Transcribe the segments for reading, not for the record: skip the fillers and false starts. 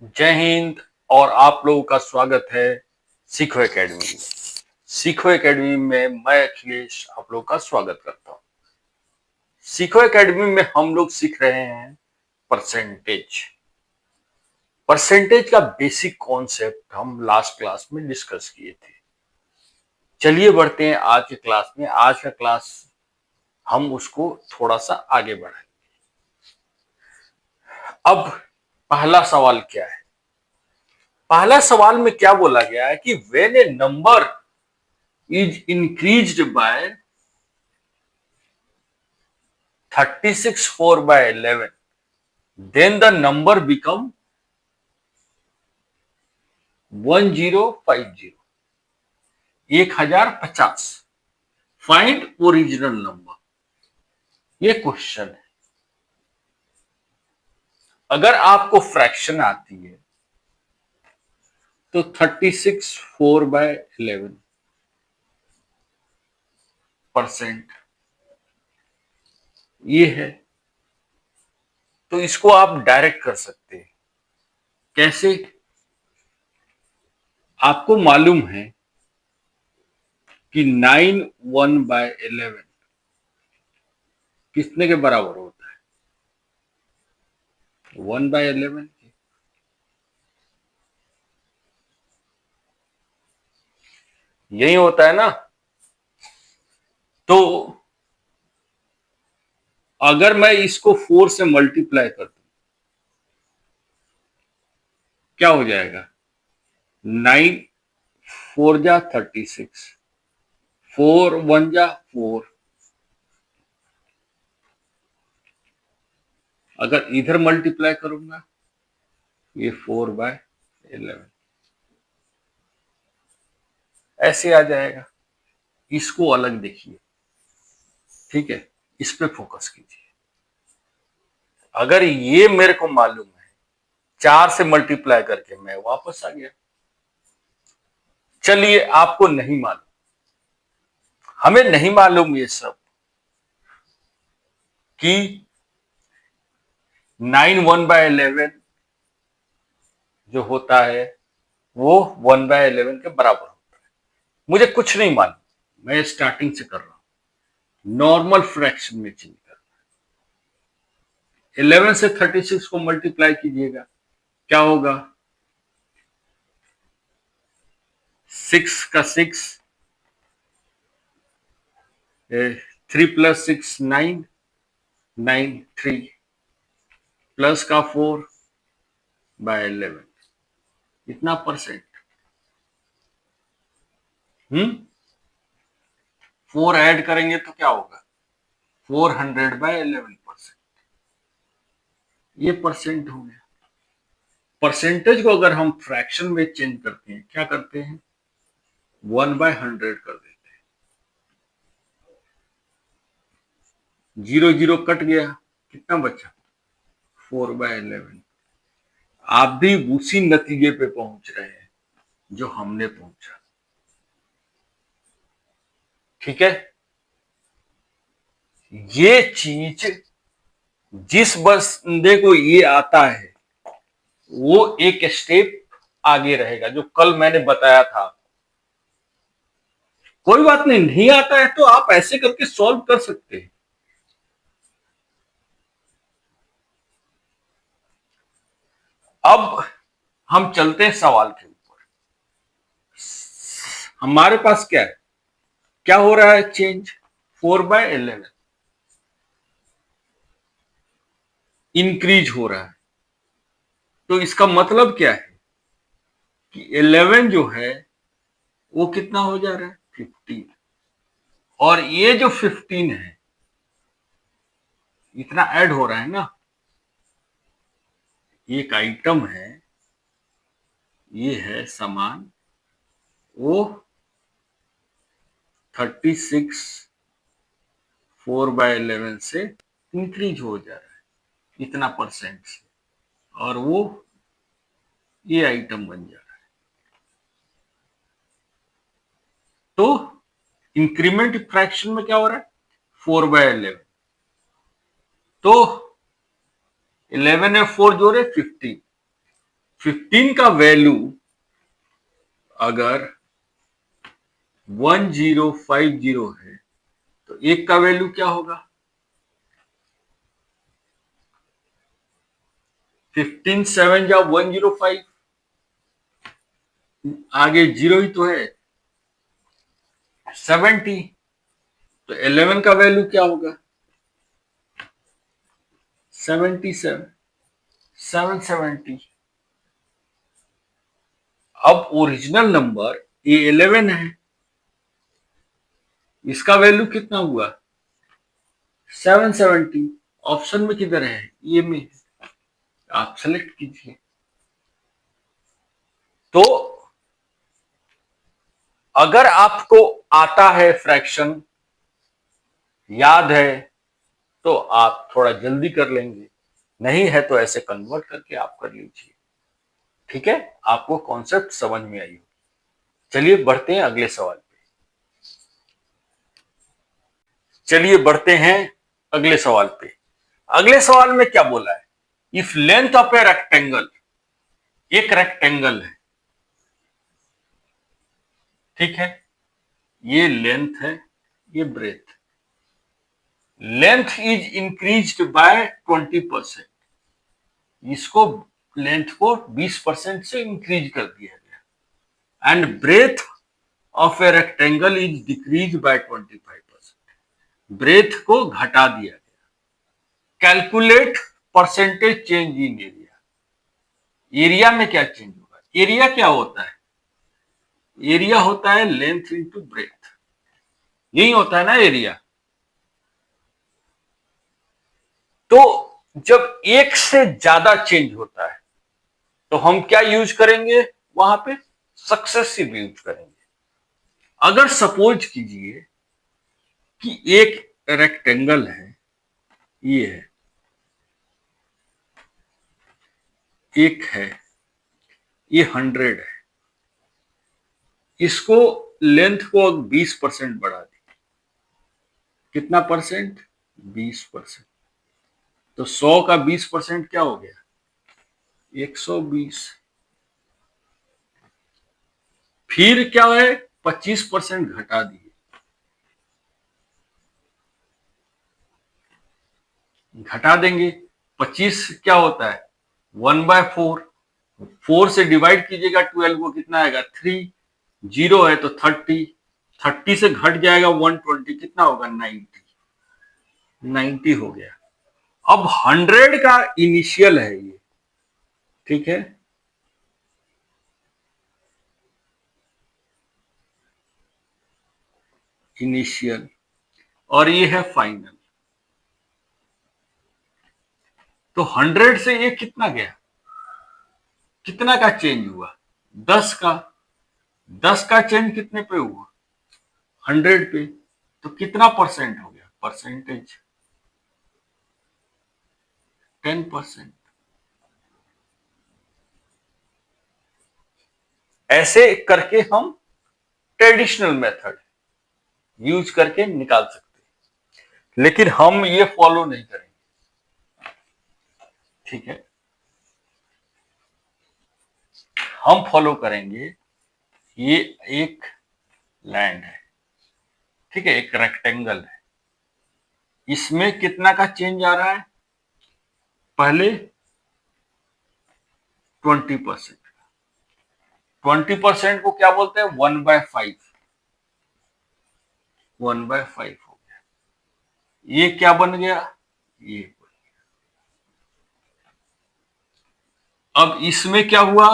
जय हिंद। और आप लोगों का स्वागत है सीखो एकेडमी में। सीखो एकेडमी में मैं अखिलेश आप लोगों का स्वागत करता हूं। सीखो एकेडमी में हम लोग सीख रहे हैं परसेंटेज। परसेंटेज का बेसिक कॉन्सेप्ट हम लास्ट क्लास में डिस्कस किए थे। चलिए बढ़ते हैं आज के क्लास में। आज का क्लास हम उसको थोड़ा सा आगे बढ़ाएं। अब पहला सवाल क्या है? पहला सवाल में क्या बोला गया है कि when A number is increased by 36 4 by 11, then the number become 1050, 1050। Find original number, ये क्वेश्चन है। अगर आपको फ्रैक्शन आती है तो 36 4 by 11% ये है, तो इसको आप डायरेक्ट कर सकते हैं। कैसे? आपको मालूम है कि 9 1 by 11 कितने के बराबर होता है? 1 by 11 के। यही होता है ना। तो अगर मैं इसको 4 से मल्टीप्लाई कर दूं क्या हो जाएगा? 9 4 जा 36, 4 1 जा 4। अगर इधर मल्टीप्लाई करूंगा ये 4 by 11 ऐसे आ जाएगा। इसको अलग देखिए, ठीक है? इस पे फोकस कीजिए। अगर ये मेरे को मालूम है, 4 से मल्टीप्लाई करके मैं वापस आ गया। चलिए आपको नहीं मालूम, हमें नहीं मालूम ये सब कि 9 1 by 11 जो होता है वो 1 by 11 के बराबर होता है। मुझे कुछ नहीं मालूम, मैं स्टार्टिंग से कर रहा हूं। नॉर्मल फ्रैक्शन में चेंज कर रहा हूं। 11 से 36 को मल्टीप्लाई कीजिएगा, क्या होगा? 6 का 6, 3 + 6 9, 9 3 प्लस का 4 by 11, इतना परसेंट। 4 ऐड करेंगे तो क्या होगा? 400 by 11%। ये परसेंट हो गया। परसेंटेज को अगर हम फ्रैक्शन में चेंज करते हैं क्या करते हैं? 1/100 कर देते हैं। 0 0 कट गया, कितना बचा? 4/11। आप भी उसी नतीजे पे पहुंच रहे हैं जो हमने पहुंचा, ठीक है? ये चीज जिस बंदे को ये आता है वो एक स्टेप आगे रहेगा, जो कल मैंने बताया था। कोई बात नहीं, नहीं आता है तो आप ऐसे करके सॉल्व कर सकते हैं। अब हम चलते हैं सवाल के ऊपर। हमारे पास क्या है? क्या हो रहा है चेंज? 4/11 इंक्रीज हो रहा है। तो इसका मतलब क्या है कि 11 जो है वो कितना हो जा रहा है? 15। और ये जो 15 है इतना ऐड हो रहा है ना। एक आइटम है, ये है सामान, वो 36 4/11 से इंक्रीज हो जा रहा है इतना परसेंट से, और वो ये आइटम बन जा रहा है। तो इंक्रीमेंट फ्रैक्शन में क्या हो रहा है? 4/11। तो 11 में 4 जोड़े 15, 15 का वैल्यू अगर 1050 है तो एक का वैल्यू क्या होगा? 15 7 जा 105, आगे जीरो ही तो है, 70, तो 11 का वैल्यू क्या होगा? 77, 770। अब ओरिजिनल नंबर A11 है, इसका वैल्यू कितना हुआ? 770। ऑप्शन में किधर है? ये में, आप सेलेक्ट कीजिए। तो अगर आपको आता है फ्रैक्शन, याद है, तो आप थोड़ा जल्दी कर लेंगे, नहीं है तो ऐसे कन्वर्ट करके आप कर लीजिए। ठीक है, आपको कॉन्सेप्ट समझ में आई होगी। चलिए बढ़ते हैं अगले सवाल पे। चलिए बढ़ते हैं अगले सवाल पे। अगले सवाल में क्या बोला है? If length of a rectangle, एक रेक्टेंगल है, ठीक है, ये लेंथ है, ये breadth. Length is increased by 20%, इसको लेंथ को 20% से इंक्रीज कर दिया गया। And breadth of a rectangle is decrease by 25%, breadth को घटा दिया गया। Calculate percentage change in area, area में क्या चेंज होगा? एरिया क्या होता है? एरिया होता है लेंथ इंटू ब्रेथ, यही होता है ना एरिया। तो जब एक से ज्यादा चेंज होता है तो हम क्या यूज करेंगे? वहां पे सक्सेसिव यूज करेंगे। अगर सपोज कीजिए कि एक रेक्टेंगल है, ये है, एक है, ये 100 है, इसको लेंथ को 20% बढ़ा दी, कितना परसेंट? 20%। तो 100 का 20% क्या हो गया? 120। फिर क्या है? 25% घटा दिए, घटा देंगे। 25 क्या होता है? 1/4, 4 से डिवाइड कीजिएगा 12 को, कितना आएगा? 3। जीरो है तो 30, 30 से घट जाएगा 120, कितना होगा? 90, 90 हो गया। अब 100 का इनिशियल है ये, ठीक है, इनिशियल, और ये है फाइनल। तो 100 से ये कितना गया? कितना का चेंज हुआ? 10 का। 10 का चेंज कितने पे हुआ? 100 पे। तो कितना परसेंट हो गया? परसेंटेज 10%। ऐसे करके हम ट्रेडिशनल मेथड यूज करके निकाल सकते हैं, लेकिन हम ये फॉलो नहीं करेंगे। ठीक है, हम फॉलो करेंगे, ये एक लैंड है, ठीक है, एक रेक्टेंगल है, इसमें कितना का चेंज आ रहा है? पहले 20%। 20% को क्या बोलते हैं? 1/5। 1/5 हो गया। ये क्या बन गया? ये बन गया। अब इसमें क्या हुआ?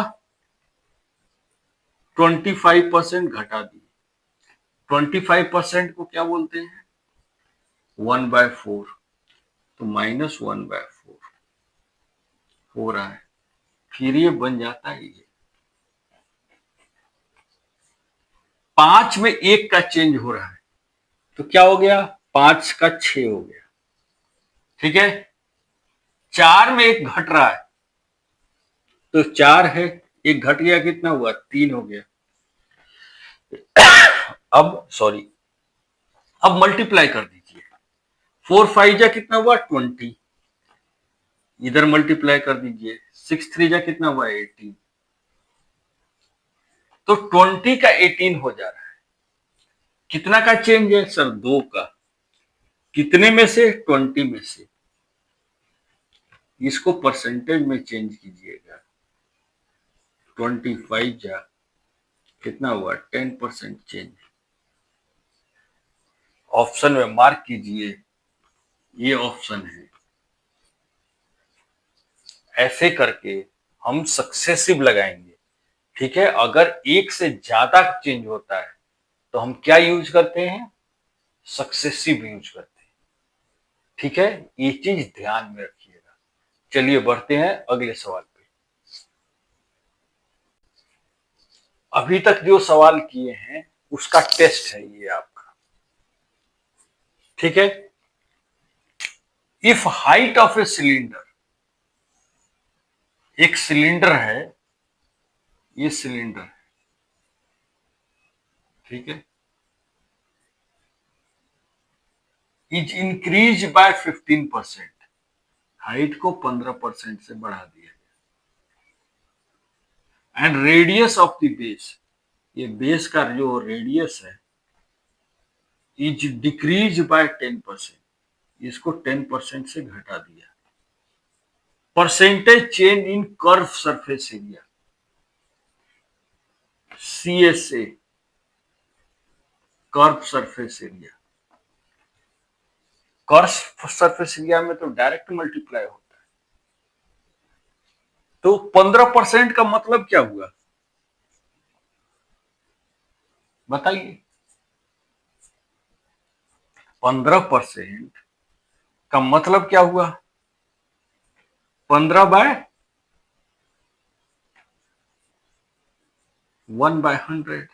25% घटा दिए। 25% को क्या बोलते हैं? 1/4। तो -1/4 हो रहा है, फिर ये बन जाता है ये। 5 में 1 का चेंज हो रहा है, तो क्या हो गया? 5 का 6 हो गया, ठीक है। 4 में 1 घट रहा है, तो 4 है, 1 घट गया, कितना हुआ? 3 हो गया। अब सॉरी, अब मल्टीप्लाई कर दीजिए। 4 5 जा कितना हुआ? 20, इधर मल्टीप्लाई कर दीजिए। 6 3 जा कितना हुआ? 18। तो 20 का 18 हो जा रहा है। कितना का चेंज है सर? 2 का। कितने में से? 20 में से। इसको परसेंटेज में चेंज कीजिएगा। 25 जा कितना हुआ? 10% चेंज। ऑप्शन में मार्क कीजिए, ये ऑप्शन है। ऐसे करके हम सक्सेसिव लगाएंगे। ठीक है, अगर एक से ज्यादा चेंज होता है तो हम क्या यूज करते हैं? सक्सेसिव यूज करते हैं। ठीक है, ये चीज ध्यान में रखिएगा। चलिए बढ़ते हैं अगले सवाल पे। अभी तक जो सवाल किए हैं उसका टेस्ट है ये आपका। ठीक है, if height of a cylinder, एक सिलेंडर है, ये सिलेंडर है, ठीक है, इज इंक्रीज बाय 15%, हाइट को 15% से बढ़ा दिया गया। And radius of the base, ये बेस का जो रेडियस है, इज डिक्रीज बाय 10%, इसको 10% से घटा दिया। परसेंटेज चेंज इन curve surface area, CSA, curve surface area. Curve surface area में तो डायरेक्ट मल्टीप्लाई होता है। तो 15% का मतलब क्या हुआ बताइए? 15% का मतलब क्या हुआ? 15/1/100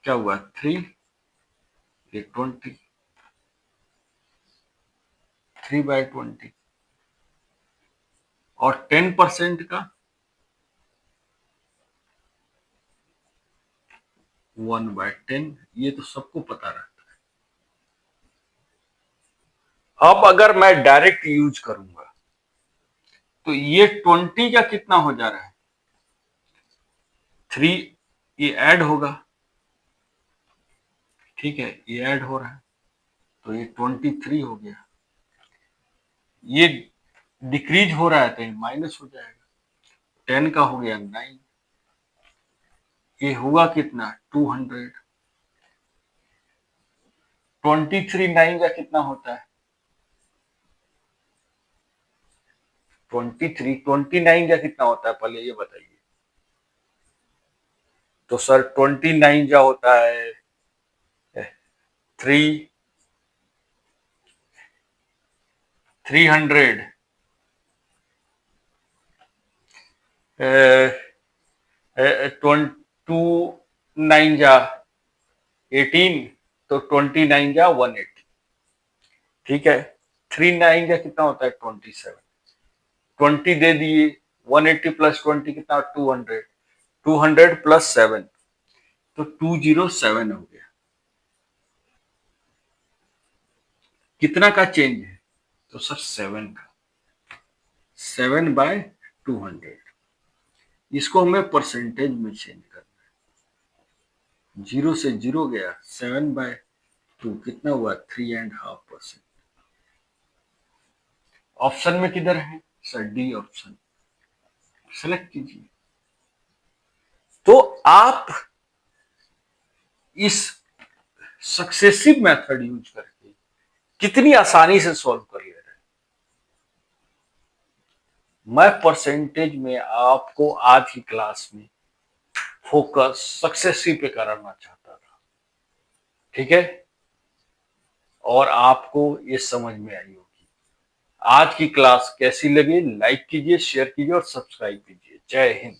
क्या हुआ? 3, ये 20, 3/20। और 10% का 1/10, ये तो सबको पता रहता है। अब अगर मैं डायरेक्ट यूज करूंगा तो ये 20 का कितना हो जा रहा है? 3, ये ऐड होगा। ठीक है, ये ऐड हो रहा है तो ये 23 हो गया। ये डिक्रीज हो रहा है तो ये माइनस हो जाएगा। 10 का हो गया 9, ये हुआ कितना? 200। 23 9 का कितना होता है? 29 का कितना होता है पहले ये बताइए। तो सर 29 का होता है 300, 29 जा 18, तो 29 जा 180। ठीक है, 39 का कितना होता है? 27। 20 दे दिए, 180 प्लस 20 कितना? 200। 200 प्लस 7 तो 207 हो गया। कितना का चेंज है? तो सर 7 का। 7/200, इसको हमें परसेंटेज में चेंज करना है। 0 से 0 गया, 7/2 कितना हुआ? 3.5%। ऑप्शन में किधर है सर? डी ऑप्शन सेलेक्ट कीजिए। तो आप इस सक्सेसिव मेथड यूज करके कितनी आसानी से सॉल्व कर ले रहे हैं। मैं परसेंटेज में आपको आज की क्लास में फोकस सक्सेसिव पे कराना चाहता था। ठीक है, और आपको ये समझ में आई होगी। आज की क्लास कैसी लगी? लाइक कीजिए, शेयर कीजिए और सब्सक्राइब कीजिए। जय हिंद।